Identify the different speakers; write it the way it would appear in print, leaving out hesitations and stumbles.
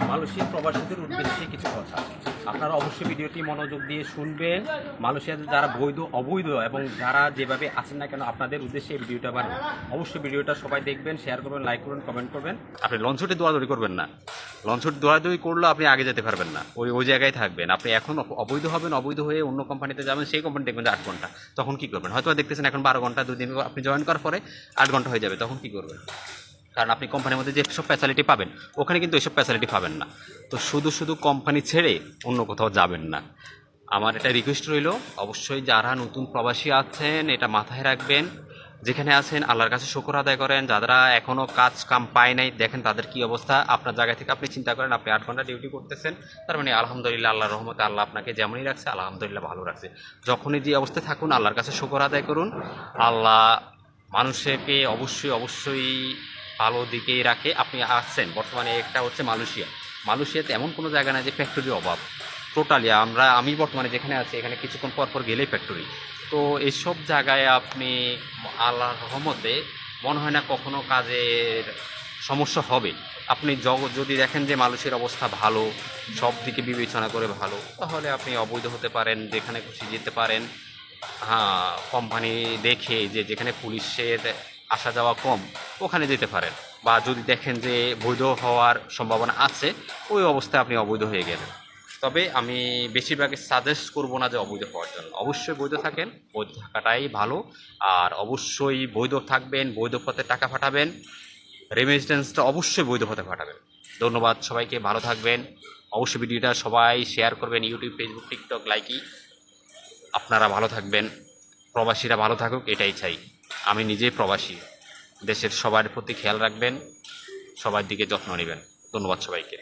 Speaker 1: মালয়েশিয়ার প্রবাসীদের উদ্দেশ্যে কিছু কথা। আপনারা অবশ্যই ভিডিওটি মনোযোগ দিয়ে শুনবেন। মালয়েশিয়াতে যারা বৈধ অবৈধ এবং যারা যেভাবে আছেন না কেন, আপনাদের উদ্দেশ্যে এই ভিডিওটা বানাবো। অবশ্যই ভিডিওটা সবাই দেখবেন, শেয়ার করবেন, লাইক করবেন, কমেন্ট করবেন। আপনি লঞ্চটে দৌড়াদৌড়ি করবেন না। লঞ্চট দৌড়াদৌড়ি করলে আপনি আগে যেতে পারবেন না, ওই জায়গায় থাকবেন। আপনি এখন অবৈধ হবেন, অবৈধ হয়ে অন্য কোম্পানিতে যাবেন, সেই কোম্পানি দেখবেন যে 8 ঘন্টা, তখন কী করবেন? হয়তো দেখতেছেন এখন 12 ঘন্টা, 2 দিন আপনি জয়েন করার পরে 8 ঘন্টা হয়ে যাবে, তখন কী করবেন? কারণ আপনি কোম্পানির মধ্যে যেসব ফ্যাসিলিটি পাবেন ওখানে কিন্তু এসব ফ্যাসিলিটি পাবেন না। তো শুধু কোম্পানি ছেড়ে অন্য কোথাও যাবেন না। আমার এটা রিকোয়েস্ট রইল, অবশ্যই যারা নতুন প্রবাসী আছেন এটা মাথায় রাখবেন। যেখানে আছেন আল্লাহর কাছে শুকর আদায় করেন। যারা এখনও কাজ কাম পায় নাই, দেখেন তাদের কী অবস্থা। আপনার জায়গা থেকে আপনি চিন্তা করেন, আপনি 8 ঘন্টা ডিউটি করতেছেন, তার মানে আলহামদুলিল্লাহ, আল্লাহর রহমতে আল্লাহ আপনাকে যেমনই রাখছে আলহামদুলিল্লাহ ভালো রাখছে। যখনই যে অবস্থায় থাকুন আল্লাহর কাছে শুকর আদায় করুন। আল্লাহ মানুষকে অবশ্যই ভালো দিকেই রাখে। আপনি আসছেন বর্তমানে, একটা হচ্ছে মালয়েশিয়াতে এমন কোনো জায়গা নাই যে ফ্যাক্টরির অভাব। টোটালি আমি বর্তমানে যেখানে আছি এখানে কিছুক্ষণ পর গেলেই ফ্যাক্টরি। তো এইসব জায়গায় আপনি আল্লাহর রহমতে মনে হয় না কখনো কাজের সমস্যা হবে। আপনি যদি দেখেন যে মালয়েশিয়ার অবস্থা ভালো, সব দিকে বিবেচনা করে ভালো, তাহলে আপনি অবৈধ হতে পারেন, যেখানে খুশি যেতে পারেন। হ্যাঁ, কোম্পানি দেখে যেখানে পুলিশের আসা যাওয়া কম ওখানে যেতে পারেন। বা যদি দেখেন যে বৈধ হওয়ার সম্ভাবনা আছে, ওই অবস্থায় আপনি অবৈধ হয়ে গেলেন। তবে আমি বেশিরভাগই সাজেস্ট করব না যে অবৈধ হওয়ার জন্য। অবশ্যই বৈধ থাকেন, বৈধ থাকাটাই ভালো। আর অবশ্যই বৈধ থাকবেন, বৈধ পথে টাকা পাঠাবেন, রেমিটেন্সটা অবশ্যই বৈধ পথে পাঠাবেন। ধন্যবাদ সবাইকে, ভালো থাকবেন। অবশ্যই ভিডিওটা সবাই শেয়ার করবেন, ইউটিউব, ফেসবুক, টিকটক, লাইকি। আপনারা ভালো থাকবেন, প্রবাসীরা ভালো থাকুক, এটাই চাই। আমি নিজেই প্রবাসী। দেশের সবার প্রতি খেয়াল রাখবেন, সবার দিকে যত্ন নেবেন। ধন্যবাদ সবাইকে।